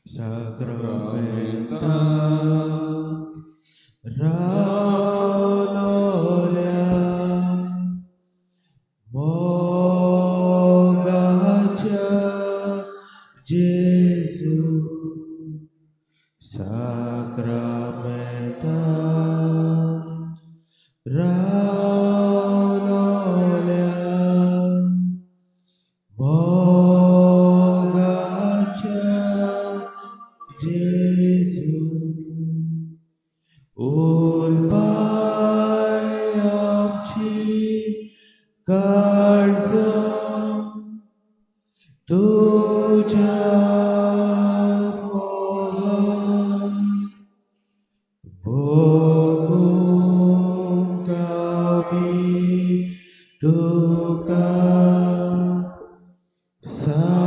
Sacramenta ralolia mogacha Jesu Sacramenta ralolia mogacha Jesu ulpai amchi karza tujas moga bogum kami duka sasnaja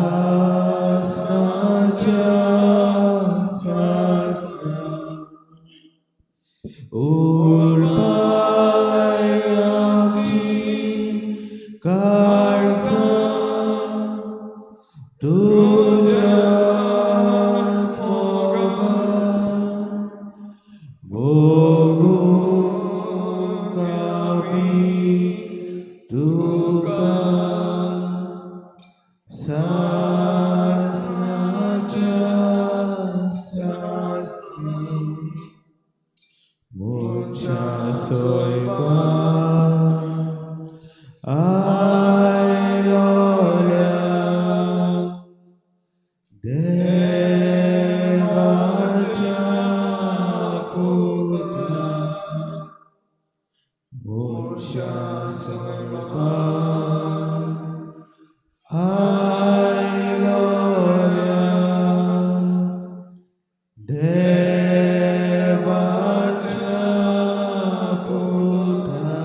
sasna ulpayamchi karsa tujas moga bogum kami duka sasnaja sasna mucha soiba ai gloria devacha putra mucha soiba ai gloria devacha putra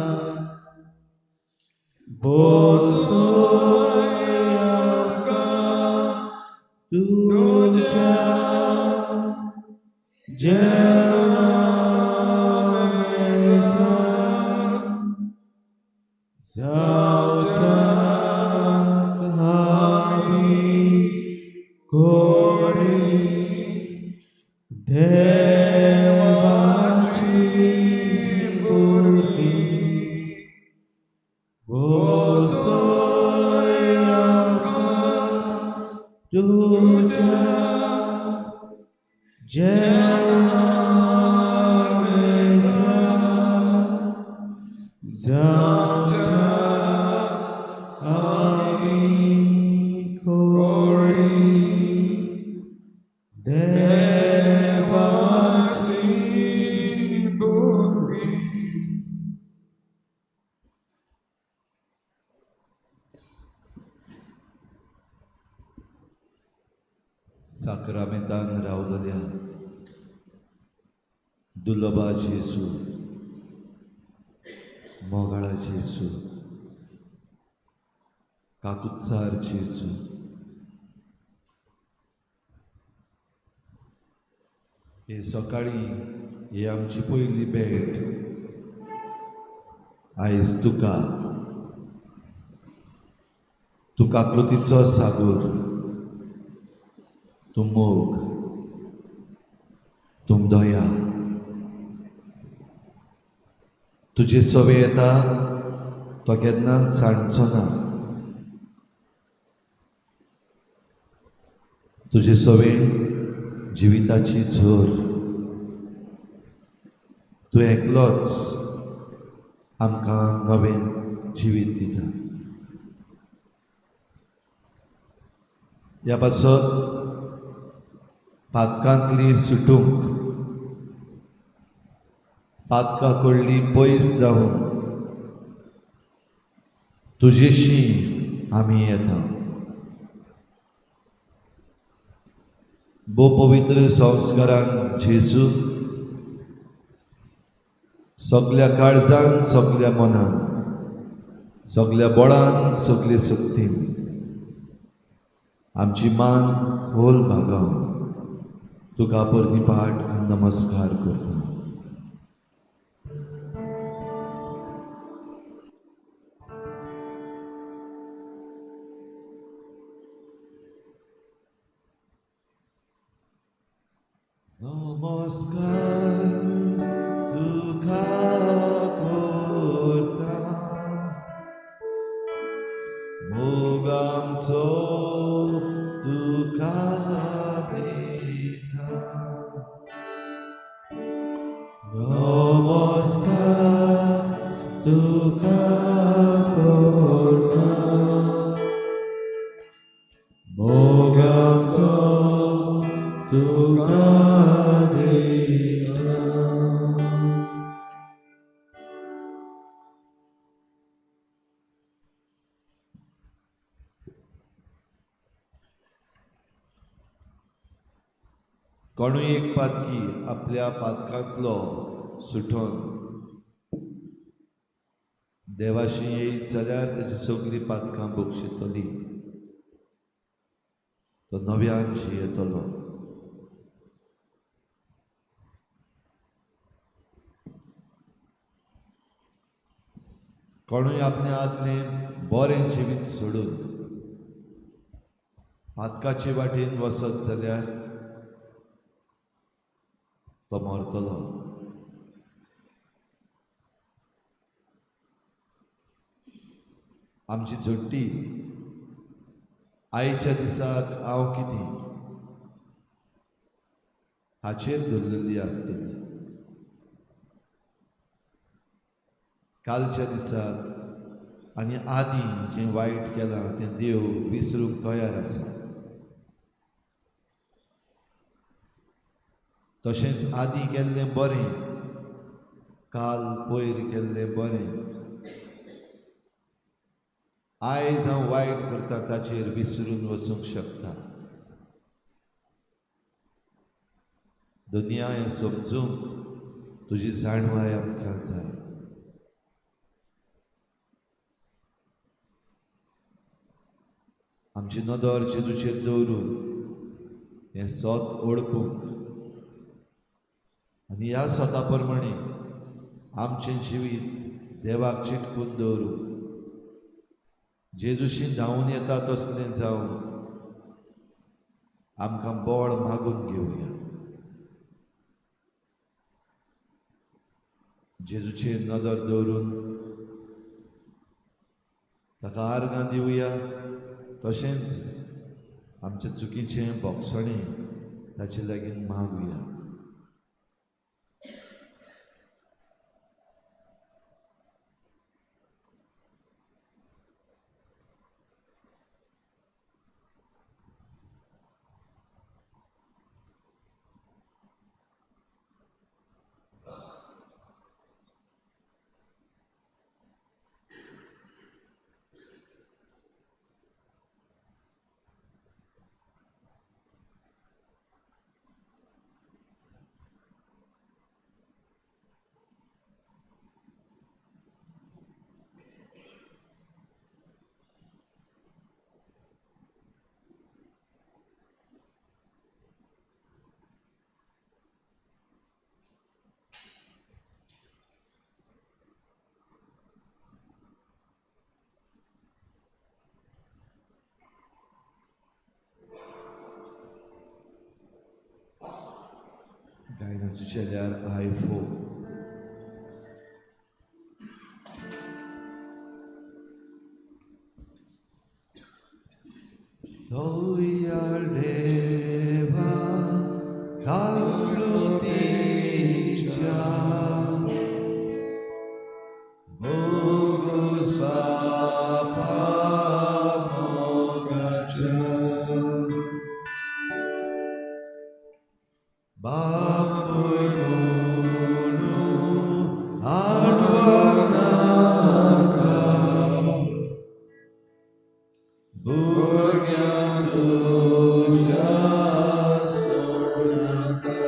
bosoyamka tuja janamesa saucha kami kori devachi murti bosoyamka tuja janamesa saucha kami kori devachi murti. साक्रामेंतान रावलेल्या दुर्लभा जेजू मोगाळा जेजू काकुत्सार जेजू हे सकाळी ही आमची पयली भेट आयज तुका काकृतीचो सागर तूं मोग तूं दया तुजे चवे येता तो केन्नाच सांडचो ना तुजे चवे जिविताची झर तूं एकलोच आमकां नवें जिवीत दिता ह्या पासत पातकांतली सुटूंक पातकां कडली पयस जावन तुजेशी आमी येता बो पवित्र संस्कारान जेजू सगल्या काळजान सगल्या मनान सगल्या बळान सगले शक्तीन आमची मान खोल भागावन तुका परनिपाट नमस्कार करता नमस्कार तुका करता मोग आमचो तुका दिता नमस्कार तुका करता मोग आमचो तुका दिता कोणूय एक पातकी आपल्या पातकांतलो सुटोन देवाशी येयत जाल्यार ताची सगळीं पातकां बक्षितली तो नव्यान येतलो कोणूय आपल्या आदलें बरें जिवीत सोडून पातकाचे वाटेन वचत जाल्यार तो मरतलो आमची जोड्डी आयच्या दिसाक हांव कितें हाचेर दवरलेली आसतली कालच्या दिसाक आनी आदीं जें वायट केलां तें देव विसरूंक तयार आसा तशेंच आदीं केल्लें बरें काल पयर केल्लें बरें आयज हांव वायट करता ताचेर विसरून वचूंक शकता दुनिया हें समजूंक तुजी जाणवाय आमकां जाय आमची नदर जेजूचेर दवरून हें सोत ओळखूंक आनी ह्या सोता प्रमाणे आमचें जिवीत देवाक चिटकून दवरूंक जेजूशी धांवून येता तसलें जावं आमकां बोड मागून घेवया जेजूचेर नदर दवरून ताका आर्गां दिवया तशेंच आमच्या चुकीचें बोगसणें ताचे लागीं मागुया गायनाचे चेल्यार आयफो Toyar deva kalutica Bogosapa mogacha Bapoy kono adwanaka Burgyam tuja sonata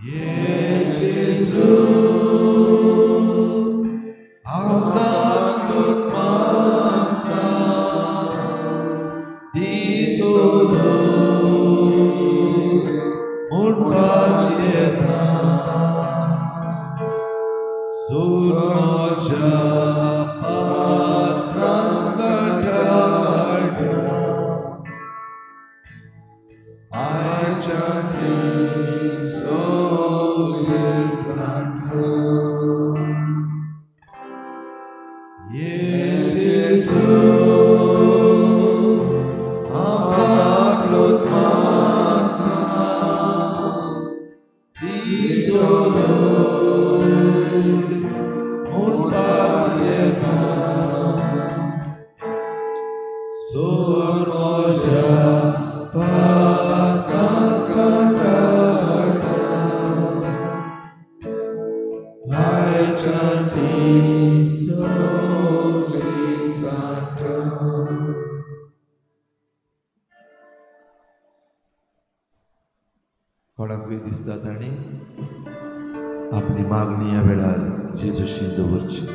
Ye Jesus Antakut mata Ditolo Unpatieta Sunoja I Chanti Soli Santo Jesus Apaglut Mata Di Doloi Unpadieta Surmoja Hai Chanti Soli Santo. कोणाक दिसतात आणि आपली मागणी ह्या वेळार जेजूशी दवरची.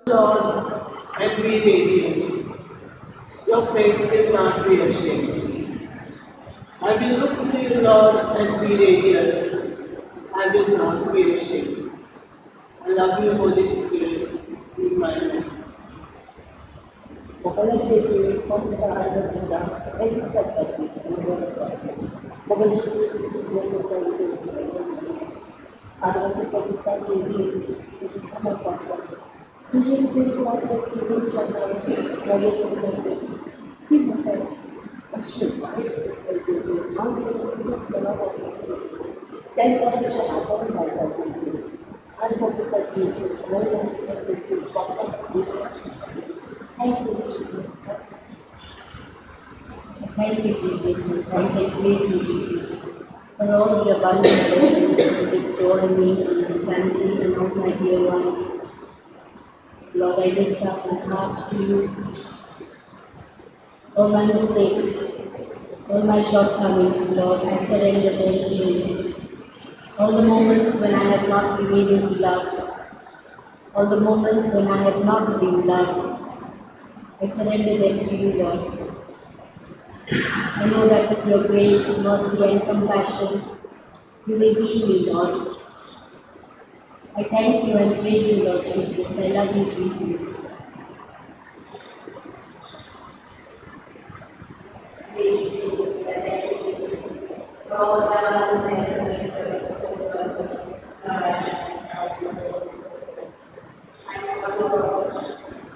Lord, and be radiant. Your face will not be ashamed. I will look to you, Lord, and be radiant. I will not be ashamed. I love you, Holy Spirit, in my life. Bukan Jesu, kita ada kita, itu seperti bukan Jesu itu ada kita Jesu itu sama kuasa. Jesu itu suatu yang kita bagi sesuatu kita asyik Jesu mahu kita selalu dan kita selalu berdoa. Ada kita Jesu, ada kita Jesu, Thank you, Jesus. Thank you, Jesus. Thank you, praise you, Jesus, for all the abundant blessings you bestow on me and my family and all my dear ones. Lord, I lift up my heart to you. All my mistakes, all my shortcomings, Lord, I surrender them to you. All the moments when I have not been able to love, all the moments when I have not been loved, I surrender them to you, Lord. I know that with your grace, mercy, and compassion, you will heal me, Lord. I thank you and praise you, Lord Jesus. I love you, Jesus. Praise you, Jesus. I thank you, Jesus. For all the blessings you have bestowed on me. Lord, I thank you. I'm sorry, Lord.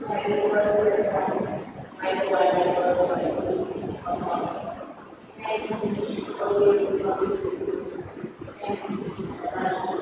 My words were wrong. My blood and words were wrong. Thank you, Jesus, for your love. Thank you, Jesus, for that.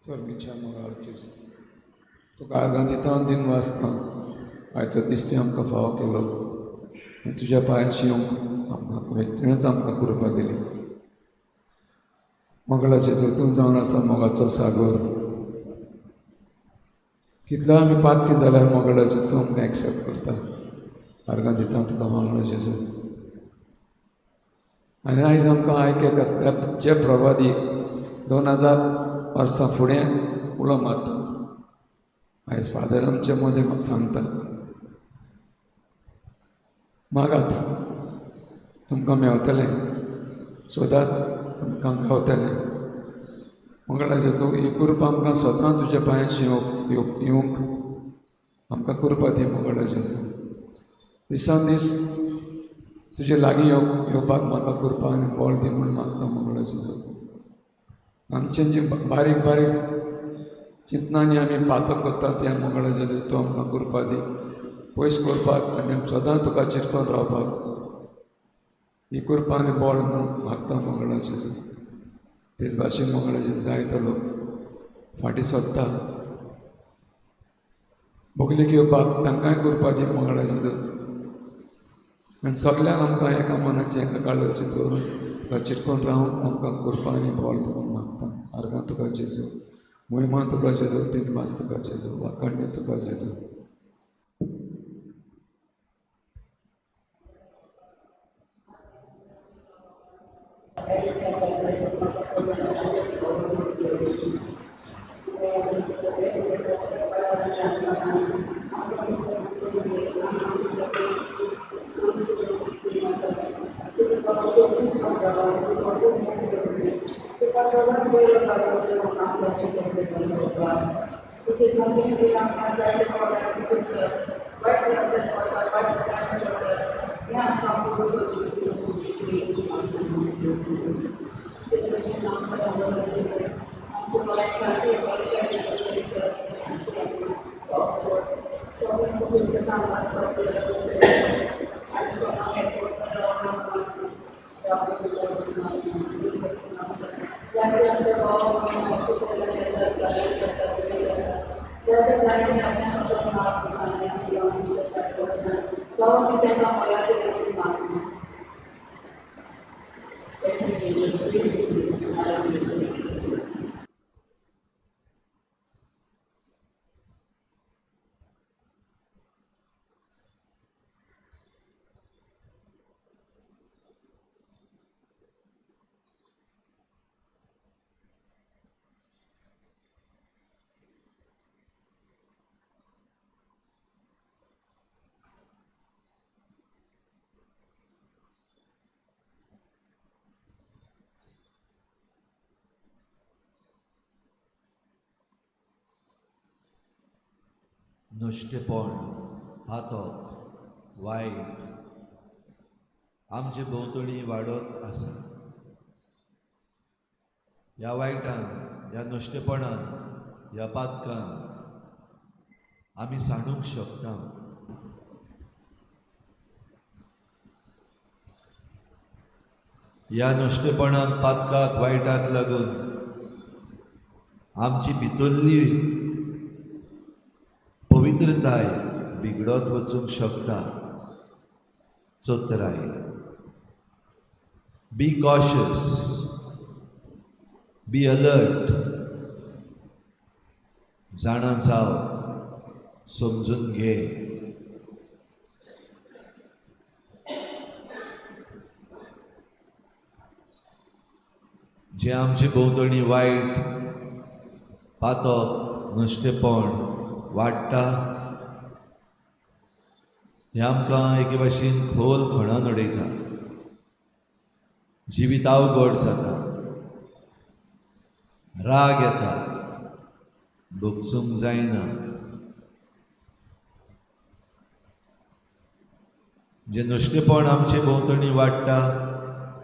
चोरमीच्या मोगाचेर तुका आर्गां दिता दिन वाचता आयचो दिश्टी आमकां फावो केलो आनी तुज्या पांयाची येवंक आमकां तुवेंच आमकां कृपा दिली. मंगळाचे तूं जावन आसा मोगाचो सागर. कितलो आमी पातकी जाल्यार मंगळाचे तूं आमकां एक्सेप्ट करता. आर्गां दिता तुका मंगळाचे आनी आयज आमकां आयकेक जे प्रवादी 2000 वर्सां फुडें उलो मारतात. आयज फादर आमचे मदें सांगता मागात तुमकां मेवतलें सोदात तुमकां गावतलें. मंगळाचे ही कृपा आमकां स्वता तुज्या पांयाची येवंक आमकां कृपा दी. मंगळाचे दिसान दीस तुजे लागीं येवपाक म्हाका कृपा आनी बळ दी म्हूण मागता. मंगळाचे आमचें जी बारीक बारीक चिंतनांनी आमी पातक करतात त्या मंगळाचे तूं आमकां कृपा दी पयस करपाक आनी सदां तुका चिंतून रावपाक ही कृपा आनी बळ म्हूण मागता. मंगळाचे तेच भाशेन मंगळाचे जायतो लोक फाटीं सरता बोगलीक येवपाक तांकांय कृपा दी. मंगळाचे आनी सगळ्यांक आमकां एका मनाचें एका काळजाचें दवरून तुका चिटकून रावून आमकां कृपा आनी बळ दिवून मागता. आर्गां तुका जेजू, महिमा तुका जेजू, दिनवास तुका जेजू, वाखाणणी तुका जेजू. नुस्तेंपण, पातक, वायट आमचे भोंवतणी वाडत आसा. ह्या वायटान, ह्या नुस्तेंपणान, ह्या पातकान आमी सांडूंक शकता. ह्या नुस्तेंपणाक, पातकाक, वायटाक लागून आमची भितरली पवित्रताय बिगडत वचूंक शकता. चोत्राय. Be cautious, be alert. जाणा जाव, समजून घे. जे आमचे भोंवतणी वायट, पातक, नुस्तेंपण वाडटा हें आमकां एके भाशेन खोल खणान उडयता. जिवीत अवघड जाता, राग येता, भोगसूंक जायना. जे नुस्तेंपण आमचे भोंवतणी वाडटा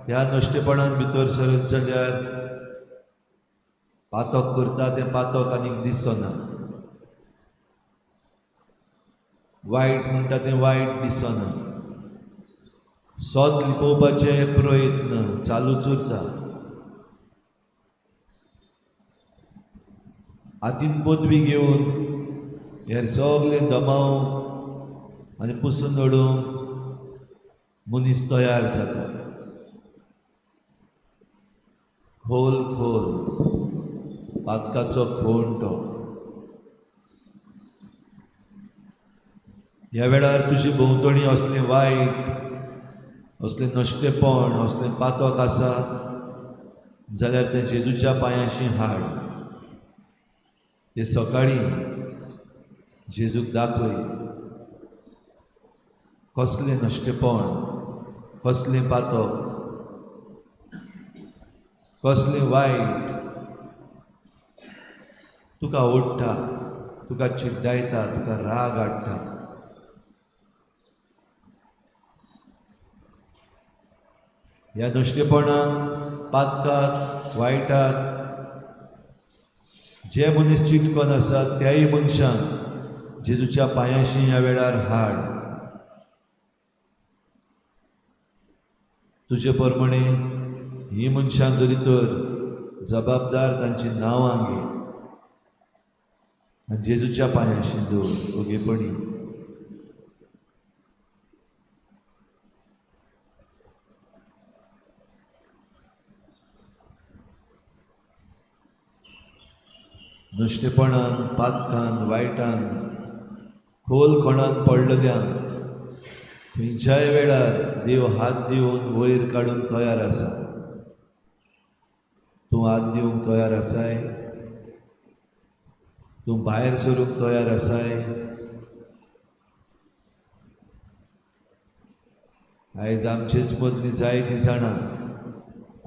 ह्या नुस्तेंपणान भितर सरत जाल्यार पातक करता तें पातक आनीक दिसना. वायट म्हणटा तें वायट दिसना. सोद लिपोवपाचे प्रयत्न चालूच उरता. हातीन पदवी घेवन हेर सगळे दमाव आनी पुसून उडोवंक मनीस तयार जाता. खोल खोल पातकाचो खोण तो. ह्या वेळार तुजी भोंवतणी असलें वायट, असलें नश्टेपण, असलें पातक आसा जाल्यार तें जेजूच्या पांयाशी हाड. ते सकाळी जेजूक दाखय. कसलें नश्टेपण, कसलें पातक, कसलें वायट तुका ओडटा, तुका चिड्डायता, तुका राग हाडटा. ह्या नश्टेपणाक, पातकाक, वायटाक जे मनीस चिटकोन आसात त्याय मनशांक जेजूच्या पांयाशी ह्या वेळार हाड. तुजे प्रमाणे ही मनशां जरी तर जबाबदार तांची नांवां घे आनी जेजूच्या पांयाशी दवर ओगेपणी. नुश्टेपणान, पातकान, वायटान, खोल खणान पडलेल्यांक खंयच्याय वेळार देव हात दिवन वयर काडूंक तयार आसा. तूं हात दिवंक तयार आसाय? तूं भायर सरूंक तयार आसाय? आयज आमचेच मदलीं जायतीं जाणां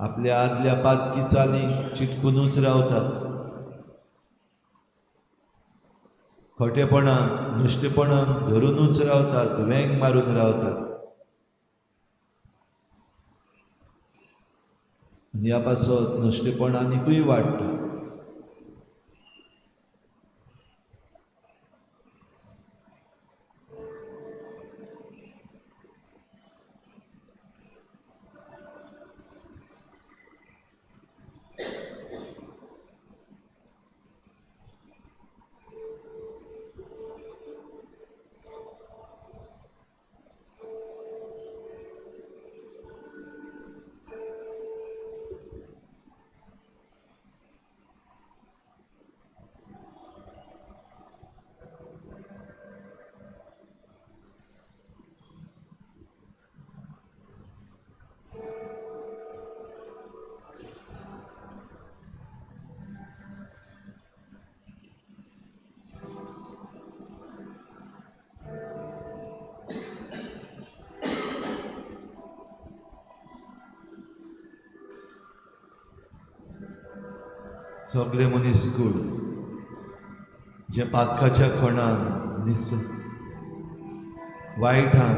आपल्या आदल्या पातकी चालींक चिटकूनूच रावतात. खोटेपणाक, नुश्टेपणाक धरूनूच रावतात, वेंग मारून रावतात. ह्या पासत नुश्टेपण आनिकूय वाडटा. सगळे मनीस कूड जे पातकाच्या खणान वायटान,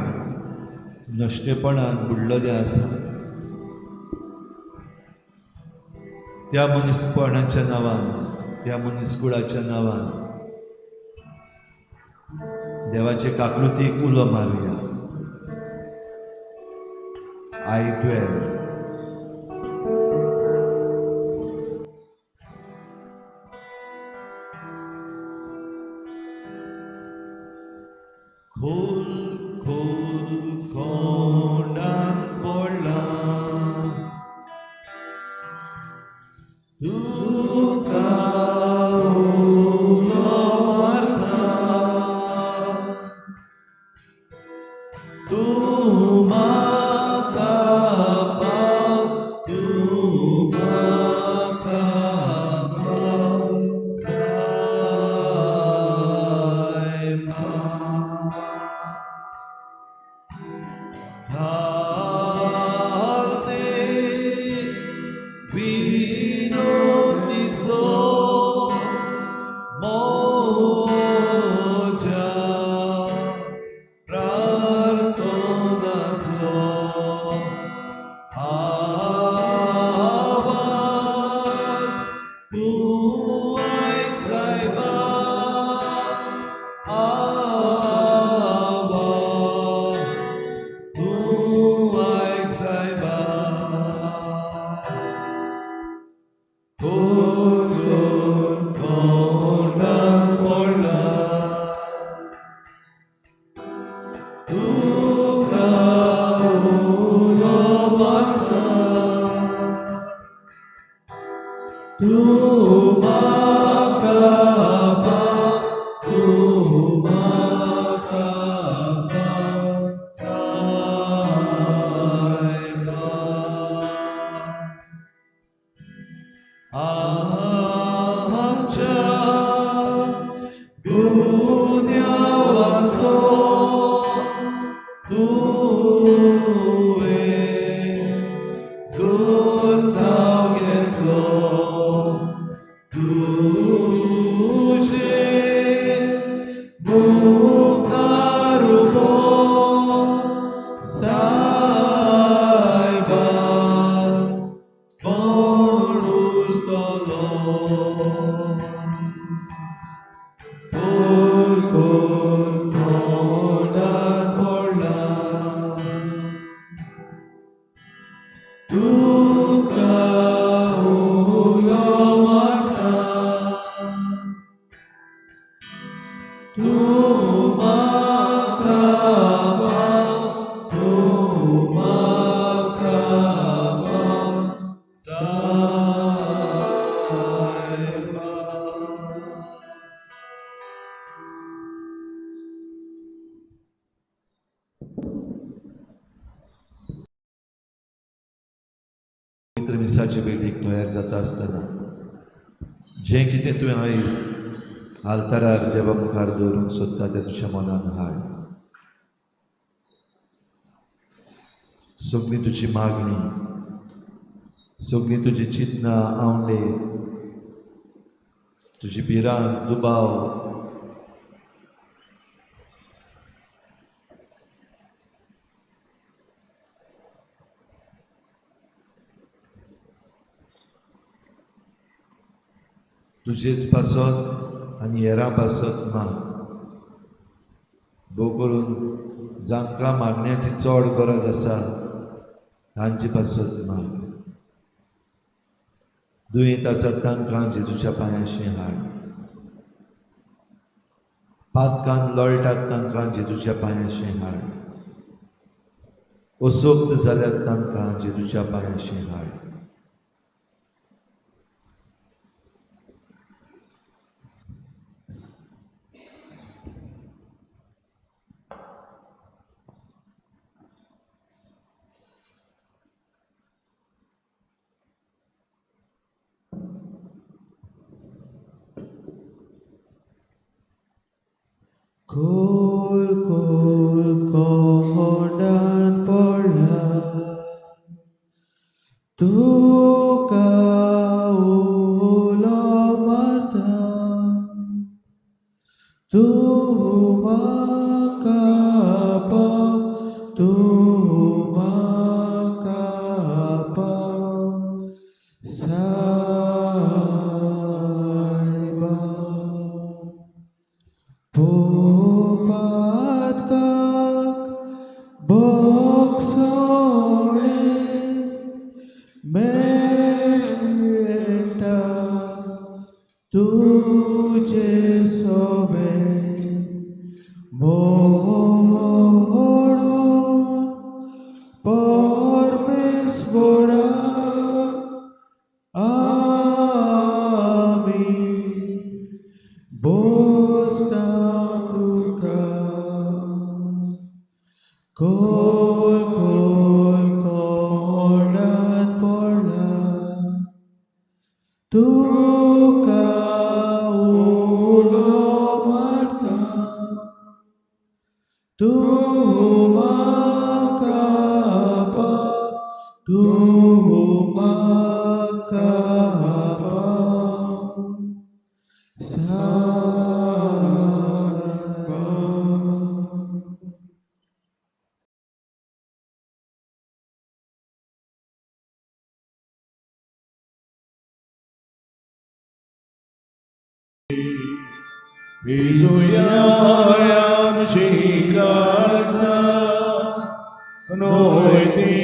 नश्टेपणान बुडलेले आसा त्या मनीसपणाच्या नांवान, त्या मनीसकुळाच्या नांवान देवाचे काकलुतीक उलो मारुया. I 12. खोल खोल कोंडान पडला तुका उलो मारता. तूं म्हाका पाव, तूं म्हाका पावसाय. पवित्र मिसाचे भेटीक तयार जाता आसतना जें कितें तुवें आयज आल्तारार देवा मुखार दवरूंक सोदता तें तुज्या मनान हाड. सगळी तुजी मागणी, सगळी तुजी चिंतनां आवंडे, तुजी भिरांत दुबाव, तुजेच पासत आनी हेरां पासत माग. भोव करून जांकां मागण्याची चड गरज आसा तांची पासत माग. दुयेंत आसात तांकां जेजूच्या पांयाशी हाड. पातकान लोळटात तांकां जेजूच्या पांयाशी हाड. असोक्त जाल्यात तांकां जेजूच्या पांयाशी हाड. खोल खोल कोंडान पडला तुका उलो मारता. तूं म्हाका पाव, तूं म्हाका पाव सायबा. पोपातकाक बोक्सोडे मेळटा तुजे सोबे मोडून परमेश्वरा आमी बोसता तुका. खोल खोल कोंडान पडला तुका उलो मारता. तूं म्हाका पाव, तूं म्हाका पाव सायबा. Izuya amchi kaza, noiti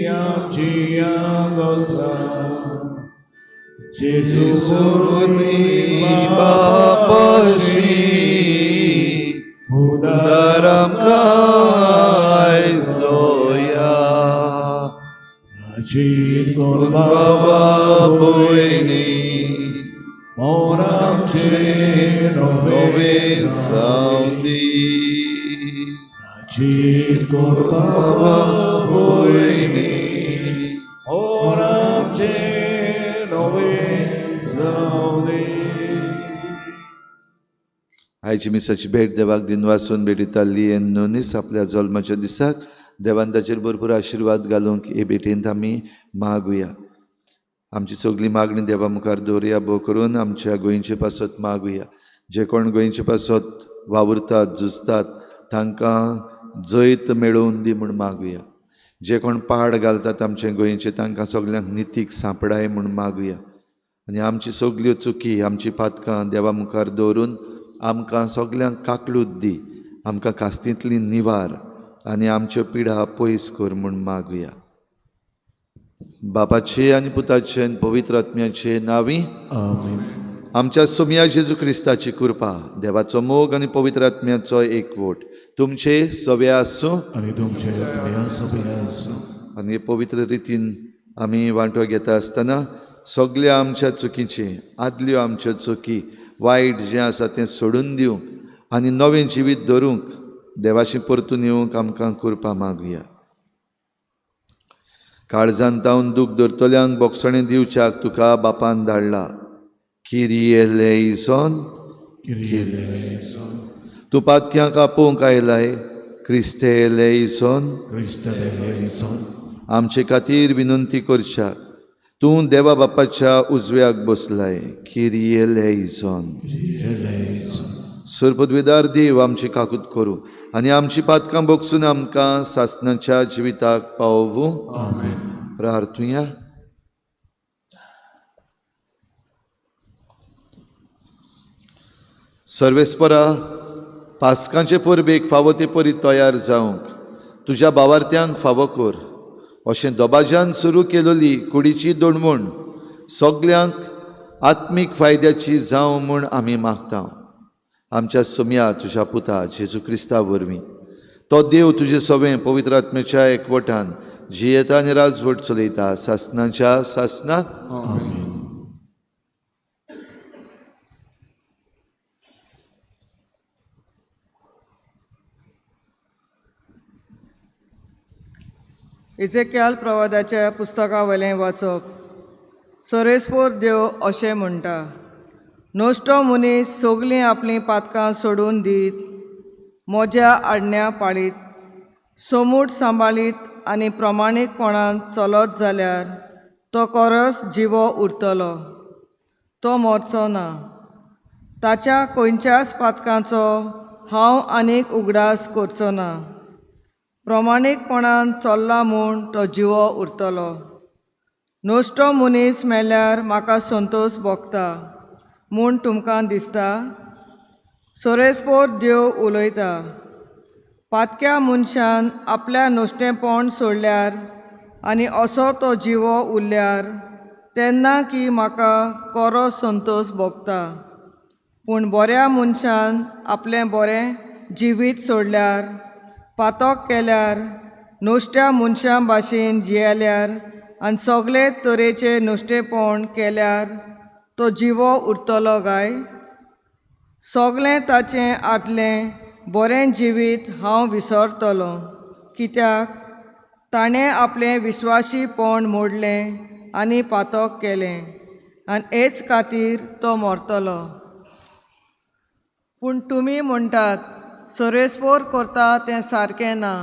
amchi agosa. जेजूनी बापाशी Udaram कायज दोया. Achit kon बाबा भयणी moramche नवीन सावदी. Achit kon बाबा भयणी moramche zaudi. आयची मिसाची भेट देवाक दिन वाचून भेटिताली नोनीस आपल्या जल्माच्या दिसाक देवान ताचेर भरपूर आशिर्वाद घालूंक हे भेटेंत आमी मागुया. आमची सगळी मागणी देवा मुखार दवरुया. भोव करून आमच्या गोंयचे पासत मागुया. जे कोण गोंयचे पासत वावुरतात झुजतात तांकां जैत मेळोवन दी म्हूण मागुया. जे कोण पाड घालतात आमचे गोंयचे तांकां सगल्यांक नितीक सांपडाय म्हूण मागुया. आनी आमची सगल्यो चुकी आमची पातकां देवा मुखार दवरून आमकां सगल्यांक काकलूत दी. आमकां कास्तींतली निवार आनी आमच्यो पिडा पयस कर म्हूण मागुया. बापाचे आनी पुताचे आनी पवित्र आत्म्याचे नांवी Amen. आमच्या सोमया जेजू क्रिस्ताची कृपा, देवाचो मोग आनी पवित्र आत्म्याचो एकवट तुमचे सवे आसूं. आणि तुमचे आत्म्या सभे आसूं. आनी पवित्र रितीन आमी वांटो घेता आसतना सगल्या आमच्या चुकीचे, आदल्यो आमच्यो चुकी, वायट जें आसा तें सोडून दिवंक आनी नवें जिवीत धरूंक देवाशी परतून येवंक आमकां कृपा मागुया. काळजांत तावन दूख धरतल्यांक बोगसणें दिवच्याक तुका बापान धाडला. किरिये लेइसोन, तूं पातक्यांक आपोवंक आयलाय. क्रिस्ते लेइसोन, आमचे खातीर विनंती करच्याक तूं देवा बापाच्या उजव्याक बसलाय. किरिये लेइसोन. सर्पद्वेदार देव आमची काकूत करूं आनी आमची पातकां बोगसून आमकां सासणाच्या जिविताक पावूं. प्रार्थुया. सर्वेस्परा, पास्कांचे परबेक फावो ते परी तयार जावंक तुज्या भावार्थ्यांक फावो कर. अशें दोबाज्यान सुरू केलेली कुडीची दोणवण सगल्यांक आत्मीक फायद्याची जावं म्हूण आमी मागता. आमच्या सोमया तुज्या पुता जेजू क्रिस्ता वरवीं तो देव तुजें सवें पवित्र आत्म्याच्या एकवटान जियेता आनी राजवट चलयता सासणाच्या सासणाक. इजेकियाल प्रवादाच्या पुस्तका वयलें वाचप. सोरेस्पोर देव अशें म्हणटा, नोश्टो मनीस सगलीं आपलीं पातकां सोडून दीत, मोज्या आडण्या पाळीत, सोमूट सांबाळीत आनी प्रमाणीकपणान चलत जाल्यार तो कोरस जिवो उरतलो. तो मरचो ना. ताच्या खंयच्याच पातकांचो हांव आनीक उगडास करचो ना. प्रमाणीकपणान चल्ला म्हूण तो जिवो उरतलो. नोश्टो मनीस मेल्यार म्हाका संतोश भोगता म्हूण तुमकां दिसता. सोरेस्पोर देव उलयता, पातक्या मनशान आपल्या नोश्टेपण सोडल्यार आनी असो तो जिवो उरल्यार तेन्ना की म्हाका कोरो संतोश भोगता. पूण बऱ्या मनशान आपलें बरें जिवीत सोडल्यार, पातक केल्यार, नोश्ट्या मनशां भाशेन जियेल्यार आनी सगळे तरेचे नोश्टेपण केल्यार तो जिवो उरतलो काय? सगळें ताचें आदलें बरें जिवीत हांव विसरतलों, कित्याक ताणें आपलें विस्वासीपण मोडलें आनी पातक केलें आनी हेच खातीर तो मरतलो. पूण तुमी म्हणटात, सोरेस्पोर करता तें सारकें ना.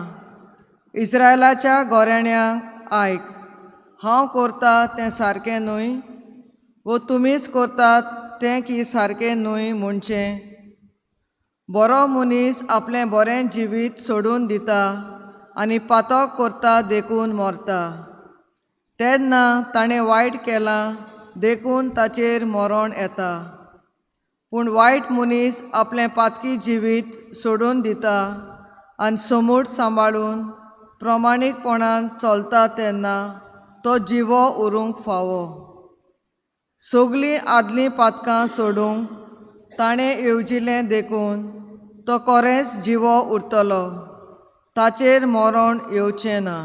इस्रायलाच्या गोरेण्यांक आयक, हांव करता तें सारकें न्हय? वो तुमीच करतात तें की सारकें न्हय म्हणचें? बरो मनीस आपलें बरें जिवीत सोडून दिता आनी पातक करता देखून मरता. तेन्ना ताणें वायट केलां देखून ताचेर मरण येता. पूण वायट मनीस आपलें पातकी जिवीत सोडून दिता आनी समूट सांबाळून प्रमाणीकपणान चलता तेन्ना तो जिवो उरूंक फावो. सगलीं आदलीं पातकां सोडूंक ताणें येवजिल्लें देखून तो खरेंच जिवो उरतलो. ताचेर मरण येवचें ना.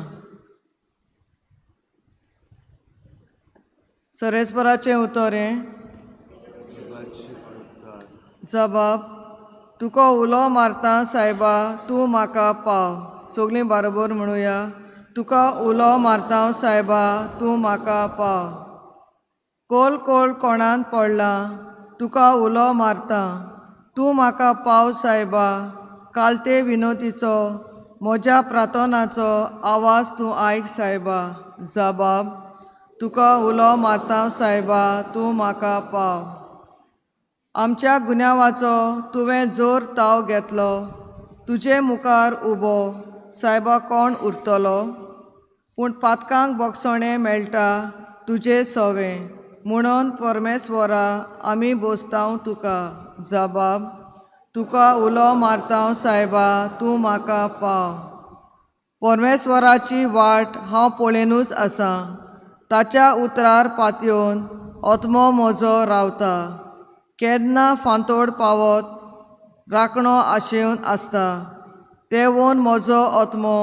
सोरेस्पराचें उतोरें. जबाब. तुका उलो मारता सायबा, तूं म्हाका पाव. सगलीं बरोबर म्हणुया. तुका उलो मारता सायबा, तूं म्हाका पाव. कोल कोल कोणान पडला, तुका उलो मारता, तूं म्हाका पाव सायबा. कालते विनोतीचो म्हज्या प्रार्थनाचो आवाज तूं आयक सायबा. जबाब. तुका उलो मारता सायबा, तूं म्हाका पाव. आमच्या गुन्यांवाचो तुवें जोर ताव घेतलो. तुजे मुखार उबो सायबा कोण उरतलो? पूण पातकांक बोगसणें मेळटा तुजे सवें, म्हणून परमेस्वरा आमी बोसतांव तुका. जबाब. तुका उलो मारता सायबा, तूं म्हाका पाव. परमेस्वराची वाट हांव पळयनूच आसां. ताच्या उतरार पातयेवन आत्मो म्हजो रावता. केन्ना फांतोड पावत राखणो आशेवन आसता तेवून म्हजो आत्मो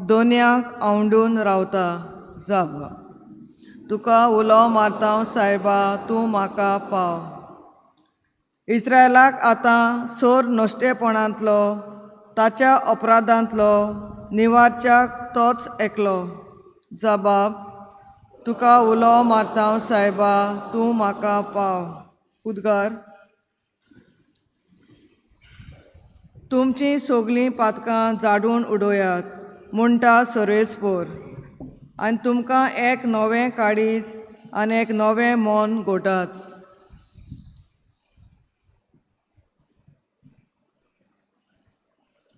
दोनयाक आवंडून रावता जाबा तुका उलो मारता सायबा तूं म्हाका पाव इस्रायलाक आतां सोर नश्टेपणांतलो ताच्या अपराधांतलो निवारच्याक तोच एकलो जबाब तुका उलो मारता सायबा तूं म्हाका पाव उद्गार तुमचीं सगलीं पातकां झाडून उडोयात म्हणटा सोरेस्पोर आनी तुमकां एक नवें काळीज आनी एक नवें मोन घोटात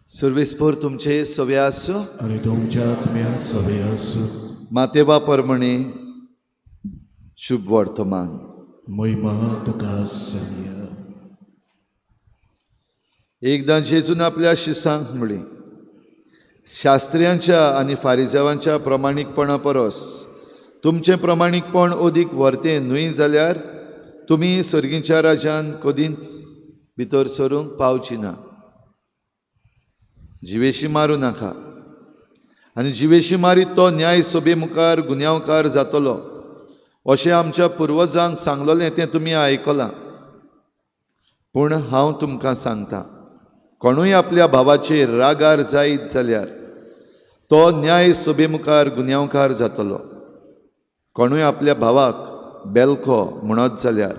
सर्वेस्पोर तुमचे सवे आसूं आणि तुमच्या आत्म्या सवे आसूं. मातेवा परमणे शुभ वर्तमान महिमा तुका सनिया. एकदां जेजून आपल्या शिसांक म्हळें शास्त्रियांच्या आनी फारिजावांच्या प्रमाणीकपणा परस तुमचें प्रमाणीकपण अदीक व्हरतें न्हय जाल्यार तुमी सर्गीच्या राज्यान कदींच भितर सरूंक पावची ना. जिवेशी मारूं नाका आनी जिवेशी मारीत तो न्याय सभे मुखार गुन्यांवकार जातलो अशें आमच्या पुर्वजांक सांगलोलें तें तुमी आयकलां. पूण हांव तुमकां सांगतां कोणूय आपल्या भावाचेर रागार जायत जाल्यार तो न्याय सभे मुखार गुन्यांवकार जातलो. कोणूय आपल्या भावाक बेलको म्हणत जाल्यार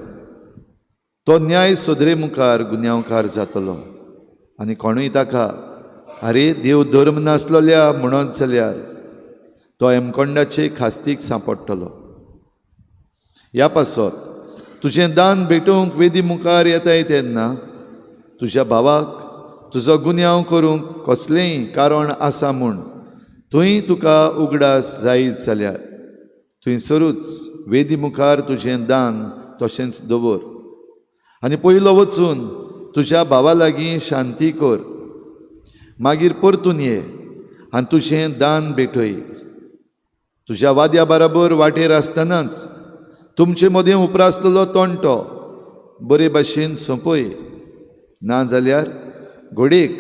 तो न्याय सदरे मुखार गुन्यांवकार जातलो. आनी कोणूय ताका आरे देव धर्म नासलोल्या म्हणत जाल्यार तो एमकोंडाचे खास्तीक सांपडटलो. ह्या पासत तुजें दान भेटोवंक वेदी मुखार येताय तेन्ना तुज्या भावाक तुजो गुन्यांव करूंक कसलेंय कारण आसा म्हूण थंय तुका उगडास जायत जाल्यार थंयसरूच वेदी मुखार तुजें दान तशेंच दवर आनी पयलो वचून तुज्या भावा लागीं शांती कर. मागीर परतून ये आनी तुजें दान भेटय. तुज्या वाद्या बराबर वाटेर आसतनाच तुमचे मदें उपरासलेलो तोंटो बरे भाशेन सोंपय. ना जाल्यार घोडेक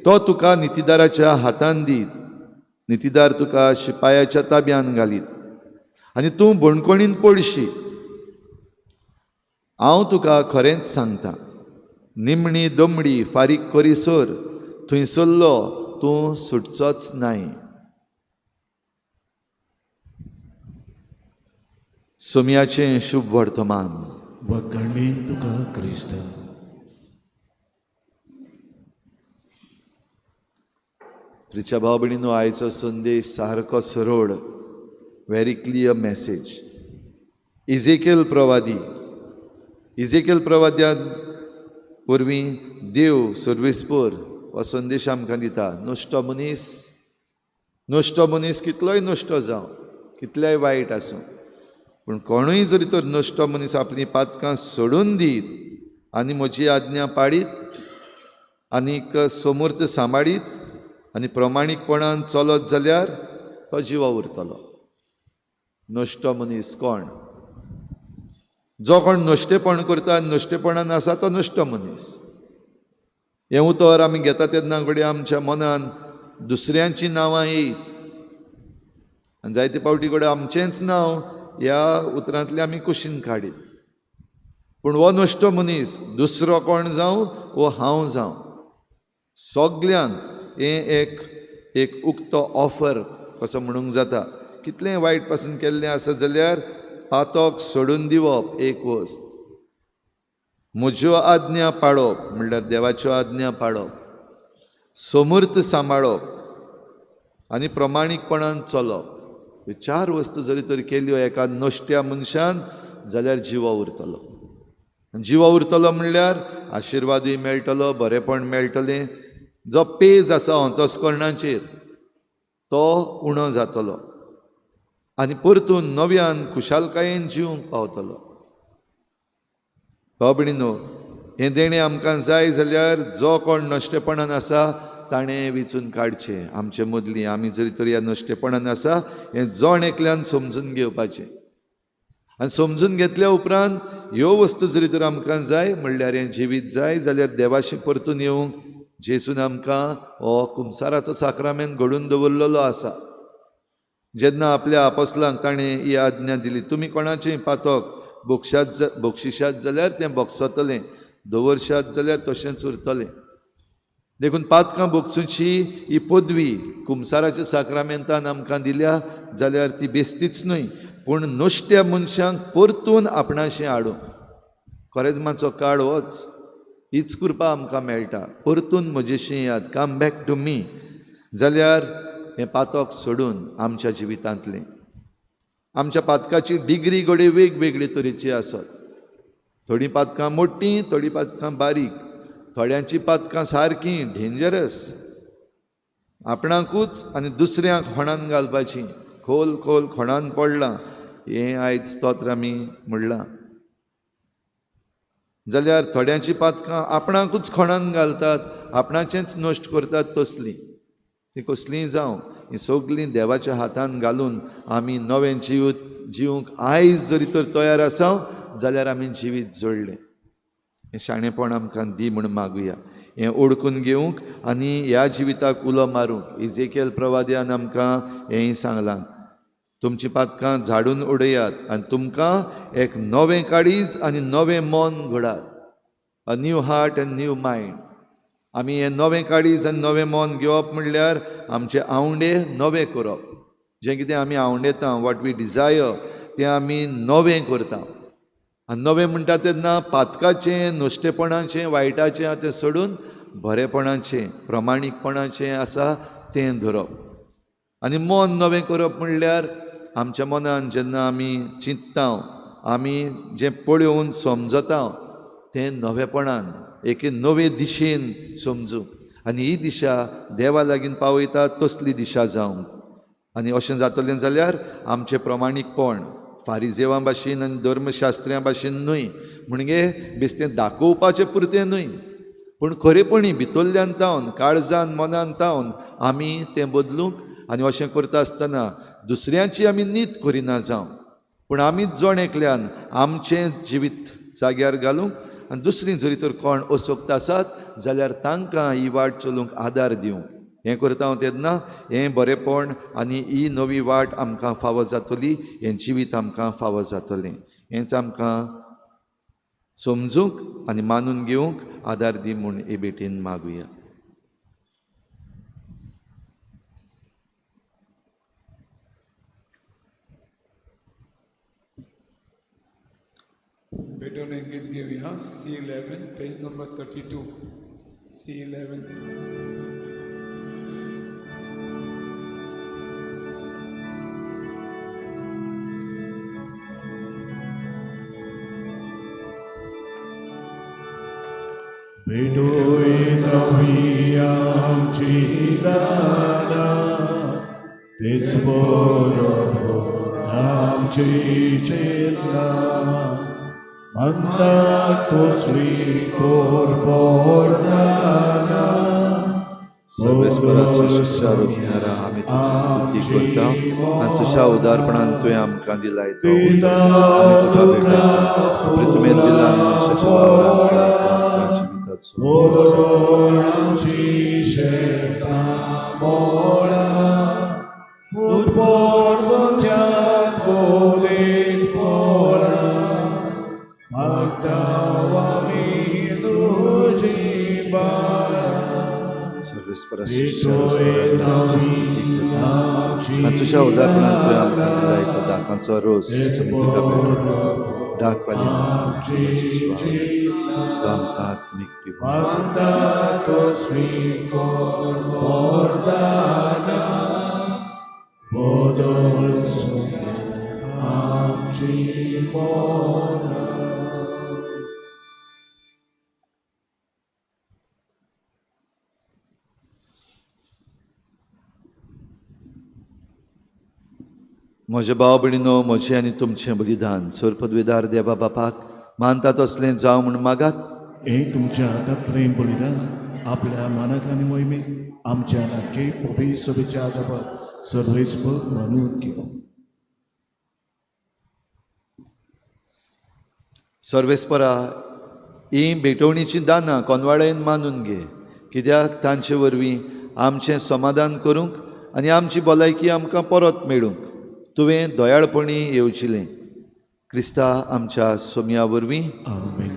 तो तुका नितीदाराच्या हातान दीत. नितीदार तुका शिपायाच्या ताब्यान घालीत आनी तूं भणकोणीन पडशी. हांव तुका खरेंच सांगतां निमणी दमडी फारीक करीसर थंयसरलो तूं सुटचोच नाय. सोमयाचें शुभ वर्तमान. वखणी तुका क्रिस्त. प्रिच्या भाव भयणीनो आयचो संदेश सारको सरळ व्हेरी क्लियर मॅसेज. इजेकेल प्रवाद्यान वरवीं देव सर्वेस्पोर हो संदेश आमकां दिता. नश्टो मनीस कितलोय नश्टो जावं कितलेय वायट आसूं पूण कोणूय जरी तर नश्टो मनीस आपली पातकां सोडून दीत आनी म्हजी आज्ञा पाळीत आनीक समूर्त सांबाळीत आनी प्रमाणीकपणान चलत जाल्यार तो जिवा उरतलो. नश्टो मनीस कोण? जो कोण नश्टेपण करता नश्टेपणान आसा तो नश्टो मनीस. हें उतर आमी घेता तेन्ना घडये आमच्या मनान दुसऱ्यांची नांवां येयत आनी जायते पावटी घडये आमचेंच नांव ह्या उतरांतलें आमी कुशीन काडीत. पूण हो नश्टो मनीस दुसरो कोण जावं वो हांव जावं सगल्यांक हें एक उक्तो ऑफर कसो म्हणूंक जाता. कितलें वायट पासून केल्लें आसा जाल्यार पातोक सोडून दिवप एक वस्त. म्हज्यो आज्ञा पाळप म्हणल्यार देवाच्यो आज्ञा पाळप, समूर्त सांबाळप आनी प्रमाणीकपणान चलप. ह्यो चार वस्तू जरी तर केल्यो एका नश्ट्या मनशान जाल्यार जिवा उरतलो. जिवा उरतलो म्हणल्यार आशिर्वादूय मेळटलो, बरेपण मेळटलें. जो पेज आसा अंतस्करणाचेर तो उणो जातलो आनी परतून नव्यान खुशालकायेन जिवंक पावतलो. भाव भयणीनो, हें देणें आमकां जाय जाल्यार जो कोण नश्टेपणान आसा ताणें वेंचून काडचें. आमचे मदलीं आमी जरी तर ह्या नश्टेपणान आसा हें जण एकल्यान समजून घेवपाचें. आनी समजून घेतल्या उपरांत ह्यो वस्तू जरी तर आमकां जाय म्हणल्यार हें जिवीत जाय जाल्यार देवाशी परतून येवंक जेजून आमकां हो कुमसाराचो साक्रामेंत घडोवन दवरलेलो आसा. जेन्ना आपल्या आपोस्लांक ताणें ही आज्ञा दिली, तुमी कोणाचेंय पातक बक्षिशात जाल्यार तें बक्षतलें, दवरशात जाल्यार तशेंच उरतलें. देखून पातकां बक्षुची ही पदवी कुमसाराच्या साक्रामेंतान आमकां दिल्या जाल्यार ती बेस्तीच न्हय, पूण नश्ट्या मनशांक परतून आपणाशें हाडूंक. कोरेजमाचो काळ होच, हीच कृपा आमकां मेळटा. परतून म्हजेशी याद, कम बॅक टू मी. जाल्यार हें पातक सोडून आमच्या जिवितांतलें, आमच्या पातकाची डिग्री घडये वेगवेगळे तरेची आसत. थोडीं पातकां मोठ्ठीं, थोडीं पातकां बारीक, थोड्यांची पातकां सारकीं डेंजरस, आपणाकूच आनी दुसऱ्यांक होणान घालपाची. खोल खोल खोणान पडलां हें आयज स्तोत्र आमी म्हणलां. जाल्यार थोड्यांची पातकां आपणाकूच खोणान घालतात, आपणाचेंच नश्ट करतात तसलीं. ती कसलींय जावं, ही सगलीं देवाच्या हातान घालून आमी नवें जिवंक आयज जरी तर तयार आसा जाल्यार आमी जिवीत जोडलें. हें शाणेपण आमकां दी म्हूण मागुया. हें ओळखून घेवंक आनी ह्या जिविताक उलो मारूंक. इजेकियल प्रवाद्यान आमकां हेंय सांगलां, तुमची पातकां झाडून उडयात आनी तुमकां एक नवें काळीज आनी नवें मन घडात. A new heart and new mind. आमी हें नवें काळीज आनी नवें मन घेवप म्हणल्यार आमचे आवंडे नवें करप. जें कितें आमी आवंडेता, वॉट वी डिजायर, तें आमी नवें करता. आनी नवें म्हणटा तेन्ना पातकाचें, नश्टेपणाचें, वायटाचें तें सोडून बरेपणाचें, प्रमाणीकपणाचें आसा तें धरप. आनी मन नवें करप म्हणल्यार आमच्या मनान जेन्ना आमी चिंत्ता, आमी जें पळोवन समजता तें नवेपणान एके नवे दिशेन समजूंक. आनी ही दिशा देवा लागीं पावयता तसली दिशा जावंक. आनी अशें जातलें जाल्यार आमचें प्रमाणीकपण फारिजेवां भाशेन आनी धर्मशास्त्र्यां भाशेन न्हय, म्हणजे बेश्टें दाखोवपाचें पुरतें न्हय, पूण खरेपणी भितरल्यान तावन, काळजान मनान तावन आमी तें बदलूंक. आनी अशें करता आसतना दुसऱ्यांची आमी नीत करिना जावं, पूण आमीच जण एकल्यान आमचें जिवीत जाग्यार घालूंक. आनी दुसरीं जरी तर कोण अशोक्त आसात जाल्यार तांकां ही वाट चलूंक आदार दिवंक. हें करता हांव तेन्ना हें बरेंपण आनी ही नवी वाट आमकां फावो जातली, हें जिवीत आमकां फावो जातलें. हेंच आमकां समजूंक आनी मानून घेवंक आदार दी म्हूण हे भेटेन मागुया. भेटून एक गीत घेऊया. C11, page number 32. C11. भेटोय आमची दाना, तेच बरोबर आमची चेतना. म्हणटा तो स्वीकार पोरदाना. सर्वेस्परा सृष्टीच्या रोजनारा आमी तुजी स्तुती करता आनी तुज्या उदारपणान तुवें आमकां दिलाय तो आमी तुका भेटता. पृथ्वीन दिला मनशाच्या वावरांत आमकां जिविताचो आमची शेतां मोळा, उत्पोर्वच्यान बोलेन फोळा. मागता आमी तुजी बाळा. सर्वेस्परा सृष्टीच्या रोजनारा तुजी स्तुती करता आनी तुज्या उदारपणान तुवें आमकां दिलाय तो दाखांचो रोस आमी तुका भेटता. दाख वाली तो आमकां आत्मीक पिवून तो स्वीकार पोरदाना. बदल आमची मोना. म्हजे भाव भयणीनो, म्हजें आनी तुमचें बलिदान सोरपदवीदार देवा बापाक मानता तसलें जावं म्हूण मागात. हें तुमच्या हातांतलें बलिदान आपल्या मानक आनी मोहिमेक आमच्या नाटके पवी सभेच्या आजापात सर्वेस्पर मानून घेवं. सर्वेस्परा ही भेटवणीची दानां कोनवाळेन मानून घे, कित्याक तांचे वरवीं आमचें समाधान करूंक आनी आमची भलायकी आमकां परत मेळूंक तुवें दयाळपणी येवचिलें. क्रिस्ता आमच्या सोम्या वरवीं आमेन.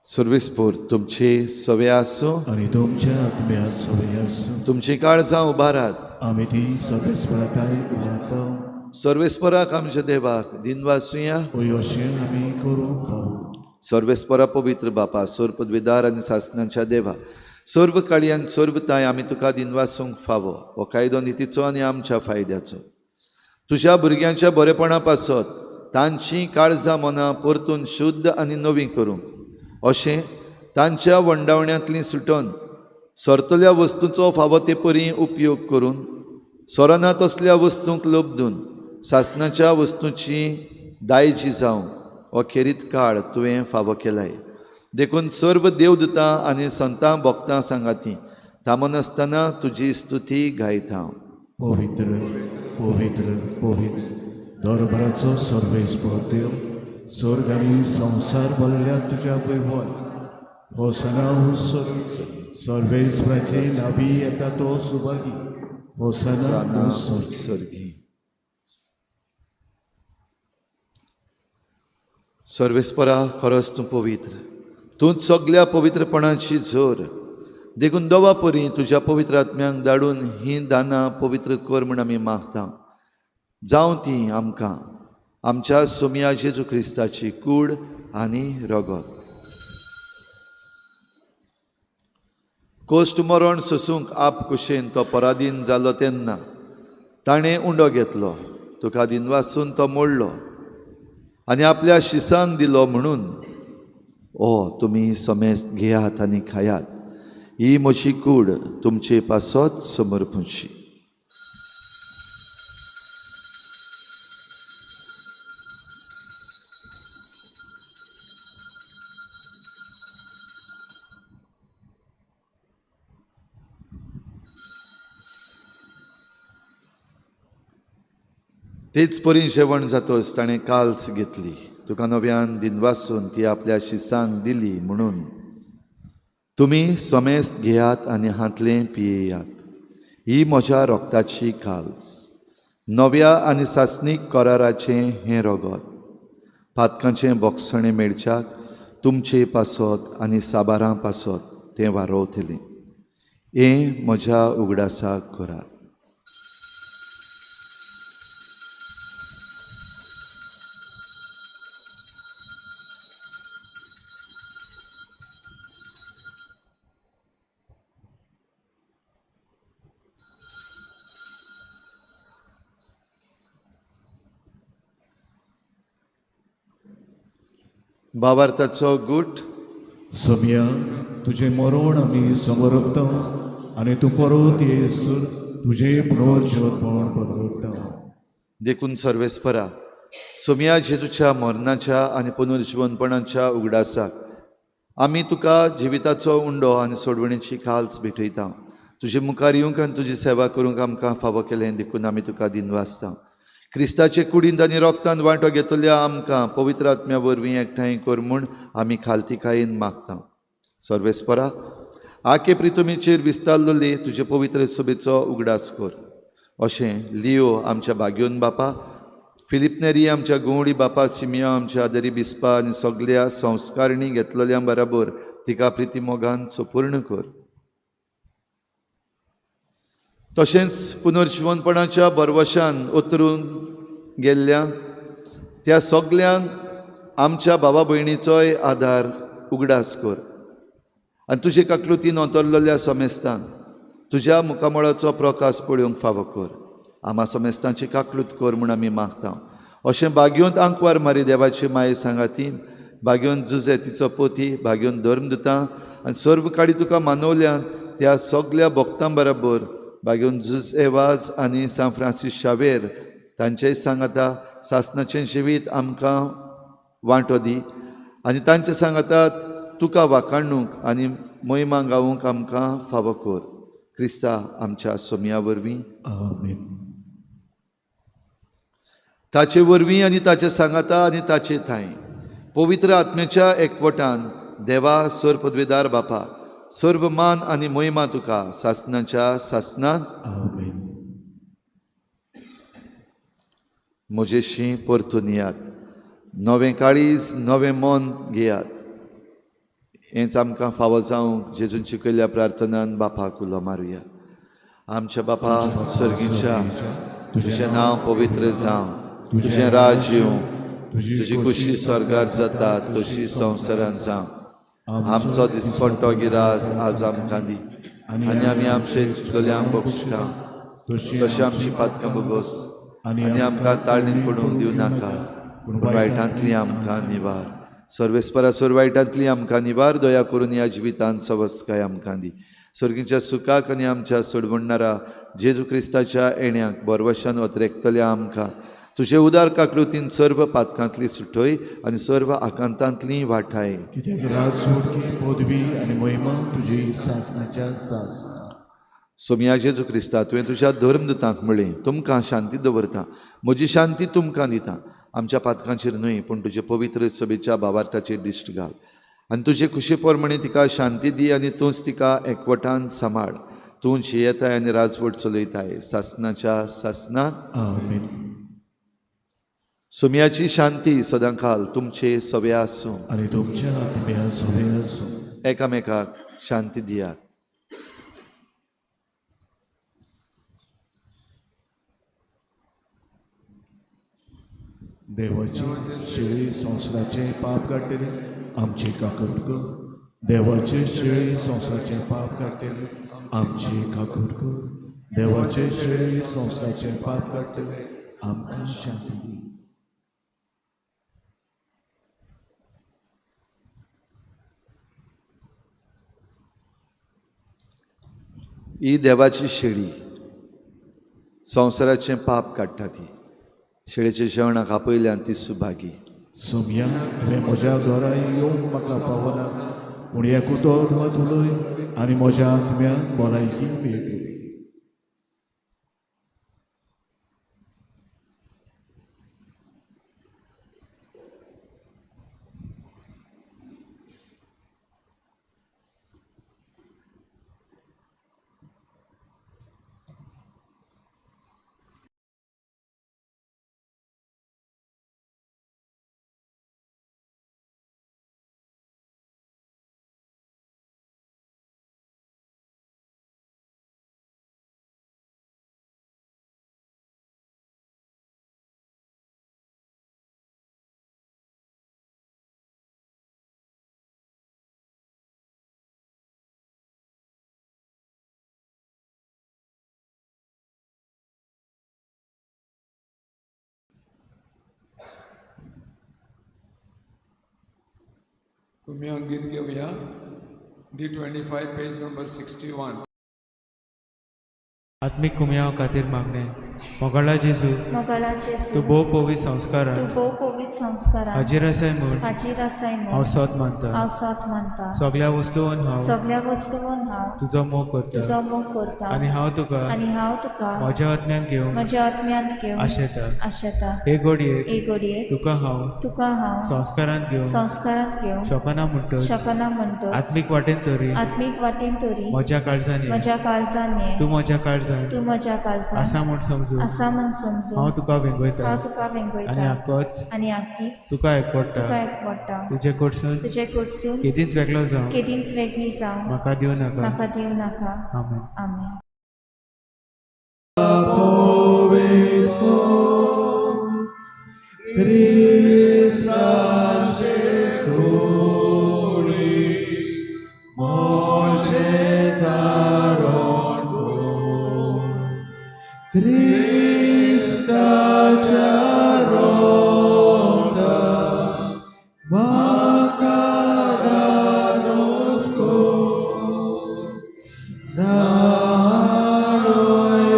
सर्वेस्पोर तुमचे सवे आसूं, आणि तुमच्या आत्म्यात सवय आसूं. तुमची काळजां उबारात. आमी ती सर्वेस्पराताय उबारता. सर्वेस्पराक आमच्या देवाक दिनवासुया. अशें आमी करूंक फावो. सर्वेस्परा पवित्र बापा, सोर पदवीदार आनी सासणांच्या देवा, सर्व काळी आनी सर्वताय आमी तुका दिनवासूंक फावो. हो कायदो नितीचो आनी आमच्या फायद्याचो. तुज्या भुरग्यांच्या बरेपणा पासत तांची काळजां मनां परतून शुद्ध आनी नवीं करूंक, अशें तांच्या वंडावण्यांतलीं सुटोन सरतल्या वस्तूंचो फावो ते परी उपयोग करून सोरना तसल्या वस्तूंक लोबदून सासणाच्या वस्तूंची दायजी जावं अखेरीत काळ तुवें फावो केलाय. देखून सर्व देवदूतां आनी संतां भक्तां सांगाती थांबून आसतना तुजी स्तुती गायता. पवित्र पवित्र पवित्र दरबाराचो सर्वेस्पर देव, स्वर्ग आनी संवसार भरल्या तुज्या वैभवान होसाना सर्वेस्पराचे नावी येता तो सुभागी. होसाना सर्गी. सर्वेस्परा खरोच तूं पवित्र, तूंच सगळ्या पवित्रपणाची जोर. देखून दोवा परी तुज्या पवित्र आत्म्यांक धाडून ही दानां पवित्र कर म्हूण आमी मागता. जावं ती आमकां आमच्या सोम्या जेजू क्रिस्ताची कूड आनी रगत. कोश्ट मरण सोसूंक आप कुशेन तो पराधीन जालो तेन्ना ताणें उंडो घेतलो, तुका दिनवासून तो मोडलो आनी आपल्या शिसांक दिलो म्हणून तुमी समेस्त घेयात आनी खायात. ही म्हजी कूड तुमचे पासत समर्पूची. तेच परी जेवण जातोच ताणें काल्स घेतली, तुका नव्यान दिनवासून ती आपल्या शिसांक दिली म्हणून तुमी समेस्त घेयात आनी हातलें पियेयात. ही म्हज्या रोगताची काल्स, नव्या आनी सासणीक कराराचें हें रगत. पातकांचें बोगसणें मेळच्याक तुमचे पासत आनी साबारां पासत तें वारोवतलें. हें म्हज्या उगडासाक करात. भावार्थाचो गूट. सोम्या तुझे मरण आमी समरपता आनी तूं परत येयसर तुजें पुनर्जीवनपण बदलता. देखून सर्वेस्परा सोम्या जेजूच्या मरणाच्या आनी पुनर्जीवनपणाच्या उगडासाक आमी तुका जिविताचो उंडो आनी सोडवणेची काल्स भेटयता. तुजे मुखार येवंक आनी तुजी सेवा करूंक आमकां फावो केलें देखून आमी तुका दिनवासता. क्रिस्ताचे कुडींत आनी रोगतान वांटो घेतल्या आमकां पवित्र आत्म्या वरवीं एकठांय कर म्हूण आमी खालतीकायेन मागता. सर्वेस्परा आके प्रितुमेचेर विस्तारलोली तुजे पवित्र सभेचो उगडास कर. अशें लियो आमच्या बागयोन बापा, फिलिप नेरी आमच्या गोवडी बापा, सिमिया आमच्या आदारी बिस्पा आनी सगळ्या संस्कारणी घेतलेल्या बराबर तिका प्रिती मोगान सुपूर्ण कर. तशेंच पुनर्जीवनपणाच्या बरवशान उतरून गेल्ल्या त्या सगल्यांक आमच्या भावा भयणीचोय आदार उगडास कर. आनी तुजे काकलुतीन ओतरलेल्या समेस्तांक तुज्या मुखामळाचो प्रकाश पळोवंक फावो कर. आम्हा समेस्तांची काकलूत कर म्हूण आमी मागता. अशें बागयोंत आंकवार मारी देवाची माये सांगाती, बागयोंत जुजे तिचो पोती, बागयोंत धर्मदुतां आनी सर्व काळी तुका मानवल्यान त्या सगल्या भक्तां बरोबर बागयोंत जुज एवाज आनी सान फ्रांसीस शावेर तांचेय सांगाता सासणाचें जिवीत आमकां वांटो दी आनी तांचे सांगाता तुका वाखाणूंक आनी महिमा गावूंक आमकां फावो कर. क्रिस्ता आमच्या सोम्या वरवीं आमेन. ताचे वरवीं आनी ताच्या सांगाता आनी ताचे थंय पवित्र आत्म्याच्या एकवटान देवा सर पदवेदार बापा सर्व मान आनी महिमा तुका सासनाच्या सासनान आमेन. म्हजेशी परतून येयात. नवें काळीज नवें मन घेयात. हेंच आमकां फावो जावंक जेजून शिकयल्ल्या प्रार्थनान बापाक उलो मारुया. आमच्या बापा सर्गीच्या तुजें नांव पवित्र जावं. तुजें राज येवं. तुजी खुशी स्वर्गार जाता तशी संवसारांत जावं. आमचो दिसपट्टो गिरास आज आमकां दी आनी आमी आमचे चुकलेल्यांक बक्षिता तशें आमची पातकां बगोस आनी आमकां ताळणीन पडूंक दिवं नाका पूण वायटांतली आमकां निवार. सर्वेस्परासोर वायटांतली आमकां निवार. दया करून ह्या जिवितांत सवस्काय आमकां दी. सर्गीच्या सुखाक आनी आमच्या सोडवणारा जेजू क्रिस्ताच्या येण्याक बरवशान वतरेकतल्या आमकां तुजे उदार काकलुतीन सर्व पातकांतली सुटय आनी सर्व आकांतांतली वाटाय. कित्याक राज उडकी पदवी आनी महिमा तुजी सासनाच्या सासना. सोम्या जेजू क्रिस्ता तुवें तुज्या धर्मदुतांक म्हणलें तुमकां शांती दवरता म्हजी शांती तुमकां दिता. आमच्या पातकांचेर न्हय पूण तुजे पवित्र सभेच्या भावार्थाचेर दिश्ट घाल आनी तुजे खुशी पोरमणी तिका शांती दी आनी तूंच तिका एकवटान सांबाळ. तूं जियेताय आनी राजवट चलयताय सासनाच्या सासनान आमेन. सोम्याची शांती सदांकाल तुमचे सवे आसूं आनी तुमच्या आत्म्या सवे आसूं. एकामेकाक शांती दियात. देवाची शिळे संवसाराचे पाप काडटली आमची काकूट कर. देवाचे शिळे संवसाराचे पाप काडटली आमची काकूट कर. देवाचे शिळे संवसाराचे पाप काडटले आमकां शांती दी. ही देवाची शेळी संवसाराचें पाप काडटा. ती शेळेच्या जेवणाक आपयल्यान ती सुभागी. सोम्या तुवें म्हज्या घरा येवंक म्हाका पावना पूण एकूच मत उलय आनी म्हज्या आत्म्याक भलायकी मेळटली. तुम्ही हांव गीत घेवया. D25 page number 61. आत्मिक कुमयाव खातीर मागणे. मोगाळा जेजू मोगाळा तूं जेजू भोव पवित संस्कारान तूं भोव पवित संस्कारान हाजीर आसाय म्हूण हाजीर आसाय हांव म्हूण सोत मानता. हांव साथ मानता. सगळ्या वस्तूंवन हांव सगळ्या वस्तूंवन हांव तुजो मोग करता तुजो मोग करता आनी हांव तुका आनी हांव तुका म्हज्या आत्म्यान घेवंक म्हज्या आत्म्यांत घेवन आशेता. आशेता. हे घडयेक एक घडयेक तुका हांव तुका हांव संस्कारान घेवंक संस्कारांत घेवन शकना म्हणटच शकना म्हणटच आत्मीक वाटेन तरी आत्मीक वाटेन तरी म्हज्या काळजान ये. म्हज्या काळजान ये. तूं म्हज्या काळजान तूं म्हज्या काळजान आसा म्हूण समजून आसा म्हूण समजून हांव तुका वेंगयता हांव तुका आनी वेंगयता आक्कोच आनी आख्खीच तुका एकवडटा. तुका एकवडटा. तुजे कडसून तुजे कडसून केदींच वेगळो जावं केदींच वेगळी जावं म्हाका दिवं नाका. म्हाका दिवं नाका. आमेन. आमेन. क्रिस्ताचे कृपे मोचे दारोण कोर. क्रिस्ताच्या रोगान म्हाका दानोस कोर. दारोय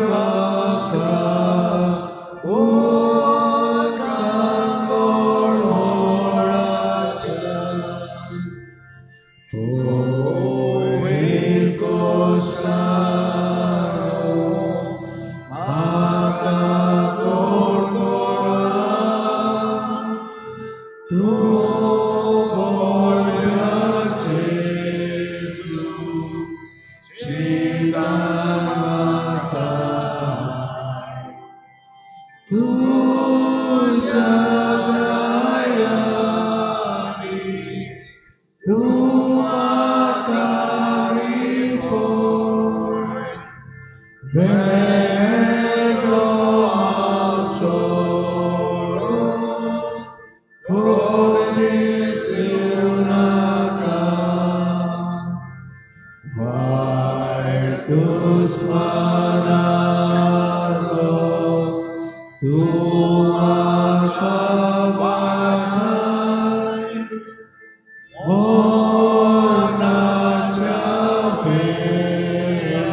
म्हाका ओ तूं म्हाका पळय वेगळो हांव सोडून कोणीच येवनाका वायट दुस्मानाचो तूं म्हाका वाटाय मरणाच्या वेळार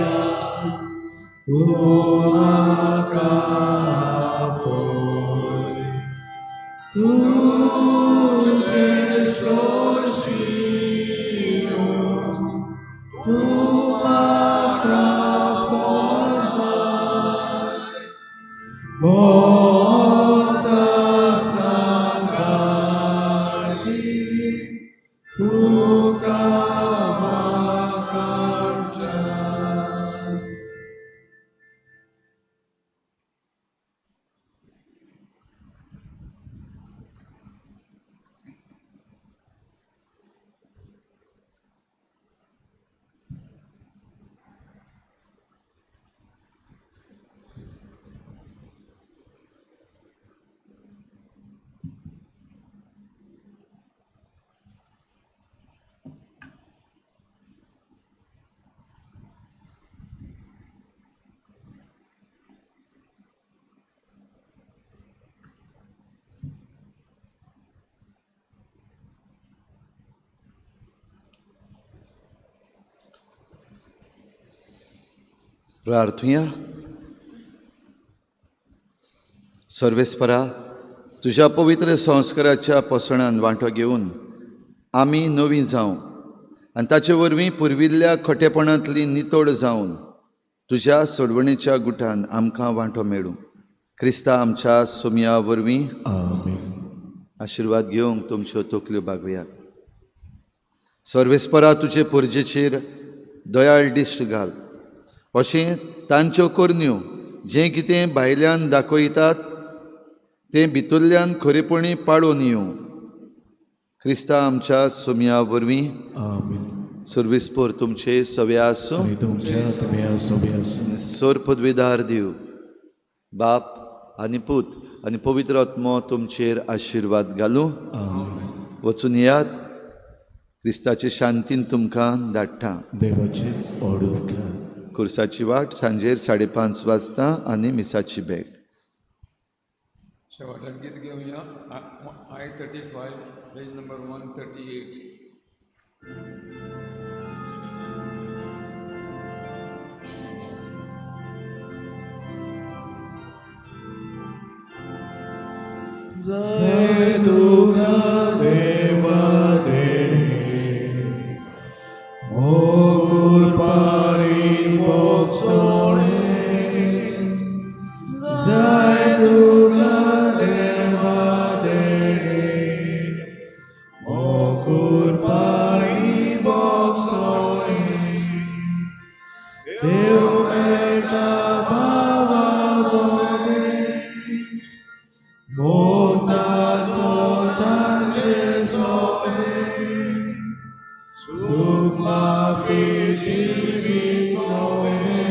तूं म्हाका पळय तुजे सोशियो तूं म्हाका फळमाय मोता सांगाती तुका म्हाकाच्या प्रार्थुया. सर्वेस्परा, तुझ्या पवित्र संस्काराच्या पोसणान वांटो घेवन आमी नवीं जावं आनी ताचे वरवीं पुर्विल्ल्या खोटेपणांतली नितोड जावन तुज्या सोडवणेच्या गुटान आमकां वांटो मेळूं. क्रिस्ता आमच्या सुमया वरवीं आमीन. आशिर्वाद घेवंक तुमच्यो तकल्यो बागुयात. सर्वेस्परा, तुजे पुर्जेचेर दयाळ दिश्ट घाल. अशें तांच्यो करण्यो जें कितें भायल्यान दाखयतात तें भितरल्यान खरेपणी पाळून येवं. क्रिस्ता आमच्या सुमया वरवीं आमीन. सर्वेस्पर तुमचे सवे आसूं. आनी तुमच्या आत्म्या सोबी आसूं. सोर पदवीदार दिव बाप आनी पूत आनी पवित्र आत्मो तुमचेर आशिर्वाद घालूं. आमीन. वचून येयात. क्रिस्ताचे शांतीन तुमकां धाडटा. देवाचे ओडूर घ्या. खुर्साची वाट सांजेर 5:30 वाजता आनी मिसाची बॅग. शेवटाक गीत घेवया. I-35 page number 138. जय तुका देवा देणे मोगुर पारी मोक्षोणे. जय तुका देवा देणे मोगुर पारी मोक्षोणे. देव मेळटा भावा मोगे मोताचो तांचे सोये. सुख माफी जिवीत नवे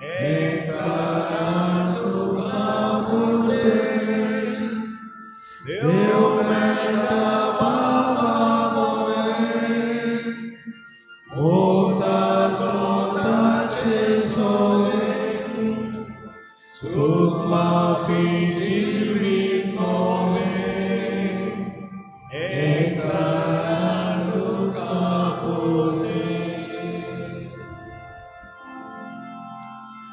एक चारान तुका पुरते. देव मेळटा बाबा मोगे मोताचो तांचे सोये. सुख माफी जिवीत